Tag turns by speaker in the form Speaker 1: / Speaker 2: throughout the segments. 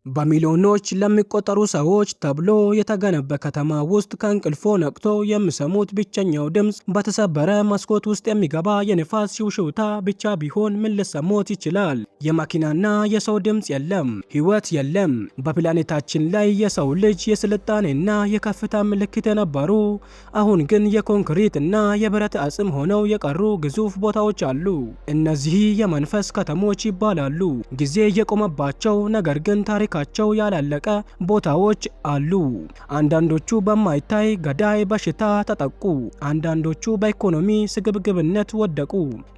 Speaker 1: በሚሊዮኖች ለሚቆጠሩ ሰዎች ተብሎ የተገነባ ከተማ ውስጥ ከእንቅልፎ ነቅቶ የሚሰሙት ብቸኛው ድምፅ በተሰበረ መስኮት ውስጥ የሚገባ የንፋስ ሽውሽውታ ብቻ ቢሆን ምን ሊሰማዎት ይችላል? የመኪናና የሰው ድምፅ የለም፣ ህይወት የለም። በፕላኔታችን ላይ የሰው ልጅ የስልጣኔና የከፍታ ምልክት የነበሩ አሁን ግን የኮንክሪት እና የብረት አጽም ሆነው የቀሩ ግዙፍ ቦታዎች አሉ። እነዚህ የመንፈስ ከተሞች ይባላሉ። ጊዜ የቆመባቸው ነገር ግን ታሪካቸው ያላለቀ ቦታዎች አሉ። አንዳንዶቹ በማይታይ ገዳይ በሽታ ተጠቁ፣ አንዳንዶቹ በኢኮኖሚ ስግብግብነት ወደቁ፣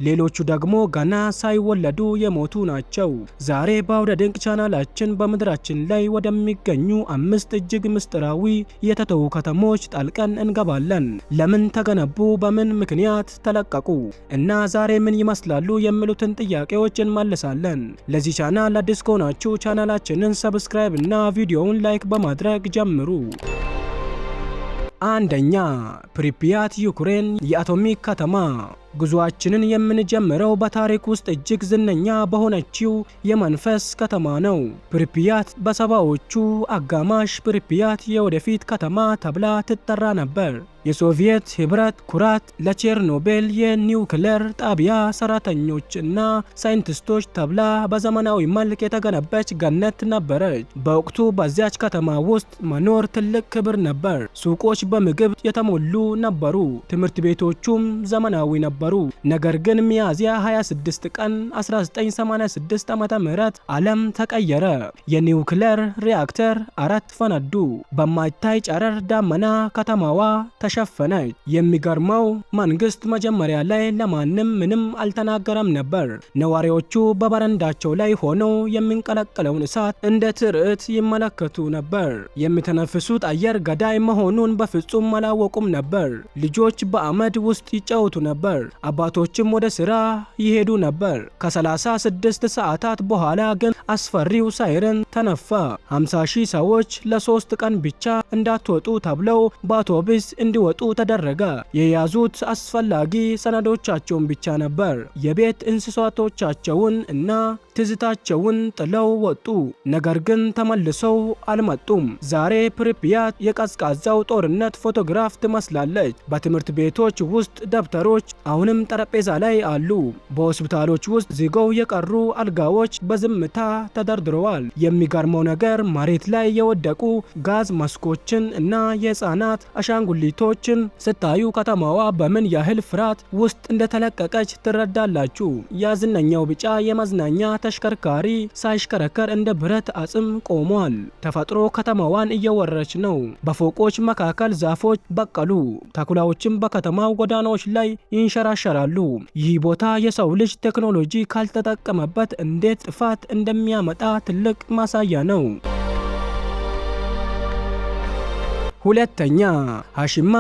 Speaker 1: ሌሎቹ ደግሞ ገና ሳይወለዱ የሞቱ ናቸው። ዛሬ በአውደ ድንቅ ቻናላችን በምድራችን ላይ ወደሚገኙ 5 እጅግ ምስጢራዊ የተተዉ ከተሞች ጠልቀን እንገባለን። ለምን ተገነቡ? በምን ምክንያት ተለቀቁ? እና ዛሬ ምን ይመስላሉ የሚሉትን ጥያቄዎች እንመልሳለን። ለዚህ ቻናል አዲስ ከሆናችሁ ቻናላችንን ሰብስክራይብ እና ቪዲዮውን ላይክ በማድረግ ጀምሩ። አንደኛ፣ ፕሪፒያት ዩክሬን የአቶሚክ ከተማ። ጉዞአችንን የምንጀምረው በታሪክ ውስጥ እጅግ ዝነኛ በሆነችው የመንፈስ ከተማ ነው። ፕሪፒያት በሰባዎቹ አጋማሽ ፕሪፒያት የወደፊት ከተማ ተብላ ትጠራ ነበር። የሶቪየት ህብረት ኩራት ለቼርኖቤል የኒውክሌር ጣቢያ ሰራተኞች እና ሳይንቲስቶች ተብላ በዘመናዊ መልክ የተገነባች ገነት ነበረች። በወቅቱ በዚያች ከተማ ውስጥ መኖር ትልቅ ክብር ነበር። ሱቆች በምግብ የተሞሉ ነበሩ፣ ትምህርት ቤቶቹም ዘመናዊ ነበሩ። ነገር ግን ሚያዝያ 26 ቀን 1986 ዓ.ም ዓለም ተቀየረ። የኒውክሌር ሪአክተር 4 ፈነዱ። በማይታይ ጨረር ዳመና ከተማዋ ተሸፈነች። የሚገርመው መንግስት መጀመሪያ ላይ ለማንም ምንም አልተናገረም ነበር። ነዋሪዎቹ በበረንዳቸው ላይ ሆነው የሚንቀለቀለውን እሳት እንደ ትርኢት ይመለከቱ ነበር። የሚተነፍሱት አየር ገዳይ መሆኑን በፍጹም አላወቁም ነበር። ልጆች በአመድ ውስጥ ይጫወቱ ነበር። አባቶችም ወደ ስራ ይሄዱ ነበር። ከ36 ሰዓታት በኋላ ግን አስፈሪው ሳይረን ተነፋ። 50,000 ሰዎች ለ3 ቀን ብቻ እንዳትወጡ ተብለው በአውቶቡስ እንዲወጡ ተደረገ። የያዙት አስፈላጊ ሰነዶቻቸውን ብቻ ነበር። የቤት እንስሳቶቻቸውን እና ትዝታቸውን ጥለው ወጡ። ነገር ግን ተመልሰው አልመጡም። ዛሬ ፕሪፒያት የቀዝቃዛው ጦርነት ፎቶግራፍ ትመስላለች። በትምህርት ቤቶች ውስጥ ደብተሮች አሁንም ጠረጴዛ ላይ አሉ። በሆስፒታሎች ውስጥ ዝገው የቀሩ አልጋዎች በዝምታ ተደርድረዋል። የሚገርመው ነገር መሬት ላይ የወደቁ ጋዝ ማስኮችን እና የህፃናት አሻንጉሊቶችን ስታዩ ከተማዋ በምን ያህል ፍርሃት ውስጥ እንደተለቀቀች ትረዳላችሁ። ያዝነኛው ቢጫ የመዝናኛ ተሽከርካሪ ሳይሽከረከር እንደ ብረት አጽም ቆሟል። ተፈጥሮ ከተማዋን እየወረረች ነው። በፎቆች መካከል ዛፎች በቀሉ። ተኩላዎችም በከተማው ጎዳናዎች ላይ ይንሸራሸራሉ። ይህ ቦታ የሰው ልጅ ቴክኖሎጂ ካልተጠቀመበት እንዴት ጥፋት እንደሚያመጣ ትልቅ ማሳያ ነው። ሁለተኛ፣ ሃሺማ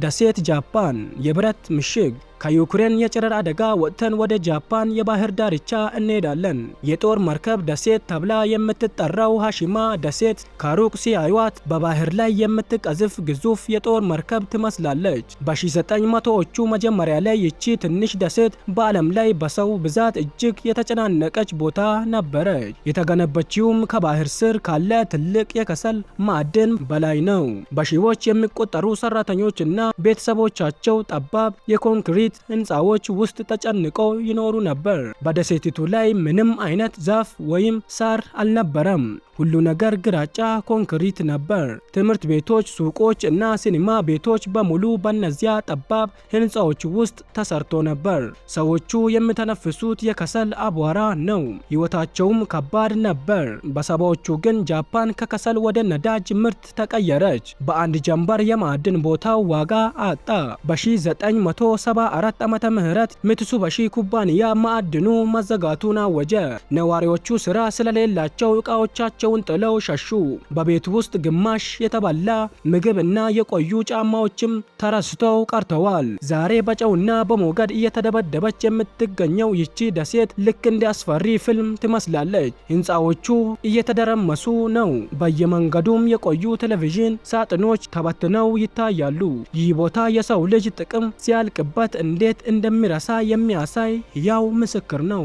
Speaker 1: ደሴት ጃፓን የብረት ምሽግ። ከዩክሬን የጨረር አደጋ ወጥተን ወደ ጃፓን የባህር ዳርቻ እንሄዳለን። የጦር መርከብ ደሴት ተብላ የምትጠራው ሃሺማ ደሴት ከሩቅ ሲያዩት በባህር ላይ የምትቀዝፍ ግዙፍ የጦር መርከብ ትመስላለች። በ1900ዎቹ መጀመሪያ ላይ ይቺ ትንሽ ደሴት በዓለም ላይ በሰው ብዛት እጅግ የተጨናነቀች ቦታ ነበረች። የተገነበችውም ከባህር ስር ካለ ትልቅ የከሰል ማዕድን በላይ ነው። በሺዎች የሚቆጠሩ ሰራተኞች እና ቤተሰቦቻቸው ጠባብ የኮንክሪት ህንፃዎች ውስጥ ተጨንቀው ይኖሩ ነበር። በደሴቲቱ ላይ ምንም አይነት ዛፍ ወይም ሳር አልነበረም። ሁሉ ነገር ግራጫ ኮንክሪት ነበር። ትምህርት ቤቶች፣ ሱቆች እና ሲኒማ ቤቶች በሙሉ በእነዚያ ጠባብ ህንፃዎች ውስጥ ተሰርቶ ነበር። ሰዎቹ የሚተነፍሱት የከሰል አቧራ ነው። ህይወታቸውም ከባድ ነበር። በሰባዎቹ ግን ጃፓን ከከሰል ወደ ነዳጅ ምርት ተቀየረች። በአንድ ጀንበር የማዕድን ቦታው ዋጋ አጣ። በ1974 ዓመተ ምህረት ሚትሱቢሺ ኩባንያ ማዕድኑ መዘጋቱን አወጀ። ነዋሪዎቹ ስራ ስለሌላቸው እቃዎቻቸውን ጥለው ሸሹ። በቤት ውስጥ ግማሽ የተበላ ምግብ እና የቆዩ ጫማዎችም ተረስተው ቀርተዋል። ዛሬ በጨውና በሞገድ እየተደበደበች የምትገኘው ይቺ ደሴት ልክ እንደ አስፈሪ ፊልም ትመስላለች። ህንፃዎቹ እየተደረመሱ ነው። በየመንገዱም የቆዩ ቴሌቪዥን ሳጥኖች ተበትነው ይታያሉ። ይህ ቦታ የሰው ልጅ ጥቅም ሲያልቅበት እንዴት እንደሚረሳ የሚያሳይ ሕያው ምስክር ነው።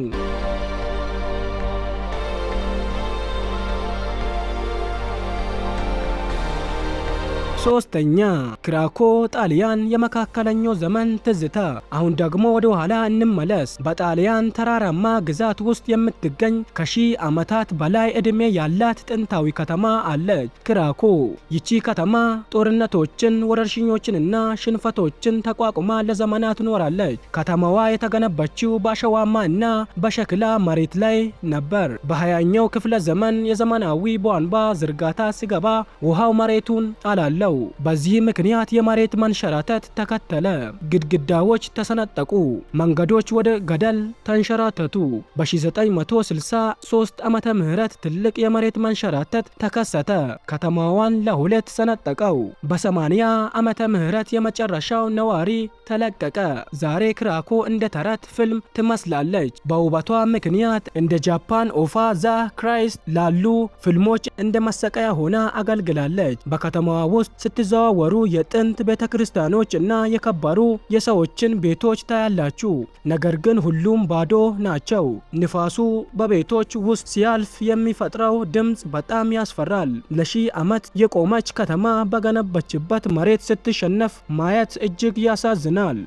Speaker 1: ሶስተኛ ክራኮ ጣሊያን የመካከለኛው ዘመን ትዝታ። አሁን ደግሞ ወደ ኋላ እንመለስ። በጣሊያን ተራራማ ግዛት ውስጥ የምትገኝ ከሺህ ዓመታት በላይ ዕድሜ ያላት ጥንታዊ ከተማ አለች፣ ክራኮ። ይቺ ከተማ ጦርነቶችን፣ ወረርሽኞችንና ሽንፈቶችን ተቋቁማ ለዘመናት ኖራለች። ከተማዋ የተገነባችው በአሸዋማ እና በሸክላ መሬት ላይ ነበር። በ20ኛው ክፍለ ዘመን የዘመናዊ ቧንቧ ዝርጋታ ሲገባ ውሃው መሬቱን አላለው። በዚህ ምክንያት የመሬት መንሸራተት ተከተለ። ግድግዳዎች ተሰነጠቁ፣ መንገዶች ወደ ገደል ተንሸራተቱ። በ1963 ዓመተ ምህረት ትልቅ የመሬት መንሸራተት ተከሰተ፣ ከተማዋን ለሁለት ሰነጠቀው። በ80 ዓመተ ምህረት የመጨረሻው ነዋሪ ተለቀቀ። ዛሬ ክራኮ እንደ ተረት ፊልም ትመስላለች። በውበቷ ምክንያት እንደ ጃፓን ኦፋ ዘ ክራይስት ላሉ ፊልሞች እንደ መሰቀያ ሆና አገልግላለች። በከተማዋ ውስጥ ስትዘዋወሩ የጥንት ቤተክርስቲያኖች እና የከበሩ የሰዎችን ቤቶች ታያላችሁ። ነገር ግን ሁሉም ባዶ ናቸው። ንፋሱ በቤቶች ውስጥ ሲያልፍ የሚፈጥረው ድምፅ በጣም ያስፈራል። ለሺህ ዓመት የቆመች ከተማ በገነባችበት መሬት ስትሸነፍ ማየት እጅግ ያሳዝናል።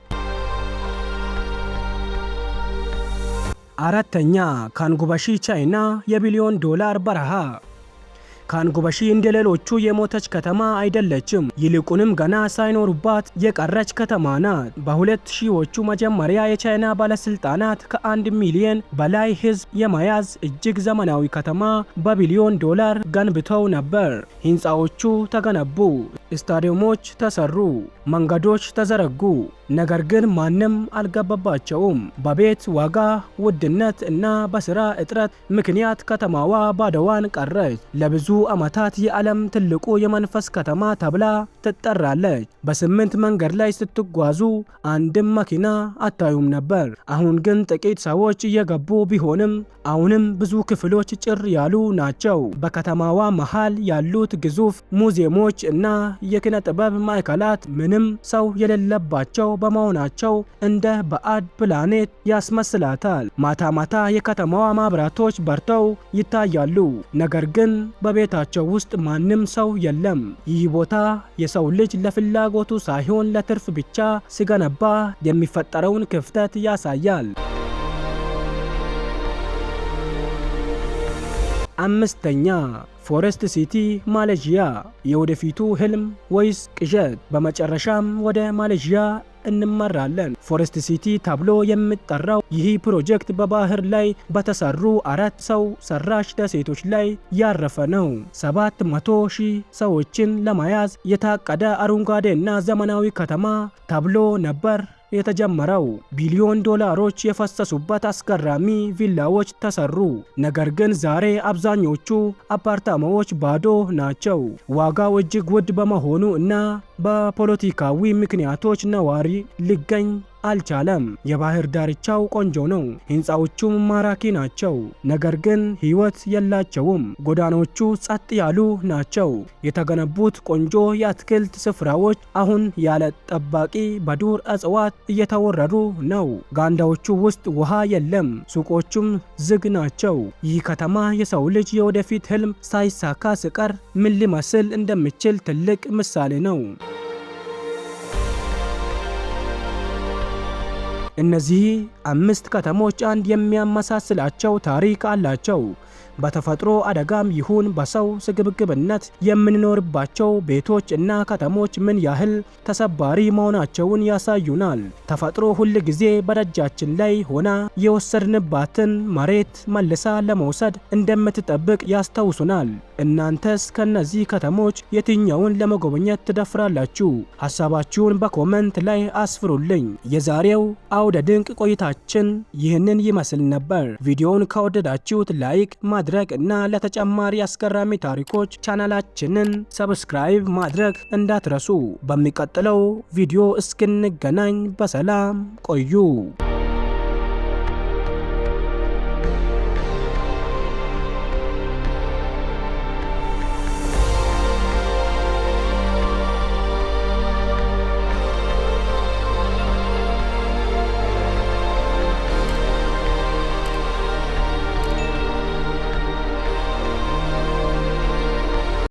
Speaker 1: አራተኛ ካንጉባሺ ቻይና የቢሊዮን ዶላር በረሃ። ካንጉባሺ እንደ ሌሎቹ የሞተች ከተማ አይደለችም። ይልቁንም ገና ሳይኖሩባት የቀረች ከተማ ናት። በ2000ዎቹ መጀመሪያ የቻይና ባለስልጣናት ከ1 ሚሊዮን በላይ ሕዝብ የመያዝ እጅግ ዘመናዊ ከተማ በቢሊዮን ዶላር ገንብተው ነበር። ሕንፃዎቹ ተገነቡ፣ ስታዲየሞች ተሰሩ፣ መንገዶች ተዘረጉ። ነገር ግን ማንም አልገባባቸውም። በቤት ዋጋ ውድነት እና በስራ እጥረት ምክንያት ከተማዋ ባዶዋን ቀረች። ለብዙ ዓመታት የዓለም ትልቁ የመንፈስ ከተማ ተብላ ትጠራለች። በ8 መንገድ ላይ ስትጓዙ አንድም መኪና አታዩም ነበር። አሁን ግን ጥቂት ሰዎች እየገቡ ቢሆንም አሁንም ብዙ ክፍሎች ጭር ያሉ ናቸው። በከተማዋ መሃል ያሉት ግዙፍ ሙዚየሞች እና የኪነ ጥበብ ማዕከላት ምንም ሰው የሌለባቸው በመሆናቸው እንደ ባዕድ ፕላኔት ያስመስላታል። ማታ ማታ የከተማዋ መብራቶች በርተው ይታያሉ፣ ነገር ግን በቤታቸው ውስጥ ማንም ሰው የለም። ይህ ቦታ የሰው ልጅ ለፍላጎቱ ሳይሆን ለትርፍ ብቻ ሲገነባ የሚፈጠረውን ክፍተት ያሳያል። አምስተኛ ፎሬስት ሲቲ ማሌዥያ። የወደፊቱ ህልም ወይስ ቅዠት? በመጨረሻም ወደ ማሌዥያ እንመራለን። ፎሬስት ሲቲ ተብሎ የሚጠራው ይህ ፕሮጀክት በባህር ላይ በተሰሩ 4 ሰው ሰራሽ ደሴቶች ላይ ያረፈ ነው። 700,000 ሰዎችን ለመያዝ የታቀደ አረንጓዴና ዘመናዊ ከተማ ተብሎ ነበር የተጀመረው። ቢሊዮን ዶላሮች የፈሰሱበት አስገራሚ ቪላዎች ተሰሩ። ነገር ግን ዛሬ አብዛኞቹ አፓርታማዎች ባዶ ናቸው። ዋጋው እጅግ ውድ በመሆኑ እና በፖለቲካዊ ምክንያቶች ነዋሪ ሊገኝ አልቻለም። የባህር ዳርቻው ቆንጆ ነው፣ ህንፃዎቹም ማራኪ ናቸው፣ ነገር ግን ህይወት የላቸውም። ጎዳናዎቹ ጸጥ ያሉ ናቸው። የተገነቡት ቆንጆ የአትክልት ስፍራዎች አሁን ያለ ጠባቂ በዱር እጽዋት እየተወረሩ ነው። ጋንዳዎቹ ውስጥ ውሃ የለም፣ ሱቆቹም ዝግ ናቸው። ይህ ከተማ የሰው ልጅ የወደፊት ህልም ሳይሳካ ሲቀር ምን ሊመስል እንደሚችል ትልቅ ምሳሌ ነው። እነዚህ 5 ከተሞች አንድ የሚያመሳስላቸው ታሪክ አላቸው። በተፈጥሮ አደጋም ይሁን በሰው ስግብግብነት የምንኖርባቸው ቤቶች እና ከተሞች ምን ያህል ተሰባሪ መሆናቸውን ያሳዩናል። ተፈጥሮ ሁል ጊዜ በደጃችን ላይ ሆና የወሰድንባትን መሬት መልሳ ለመውሰድ እንደምትጠብቅ ያስታውሱናል። እናንተስ ከነዚህ ከተሞች የትኛውን ለመጎብኘት ትደፍራላችሁ? ሐሳባችሁን በኮመንት ላይ አስፍሩልኝ። የዛሬው አውደ ድንቅ ቆይታችን ይህንን ይመስል ነበር። ቪዲዮውን ከወደዳችሁት ላይክ ማድረግ እና ለተጨማሪ አስገራሚ ታሪኮች ቻናላችንን ሰብስክራይብ ማድረግ እንዳትረሱ። በሚቀጥለው ቪዲዮ እስክንገናኝ በሰላም ቆዩ።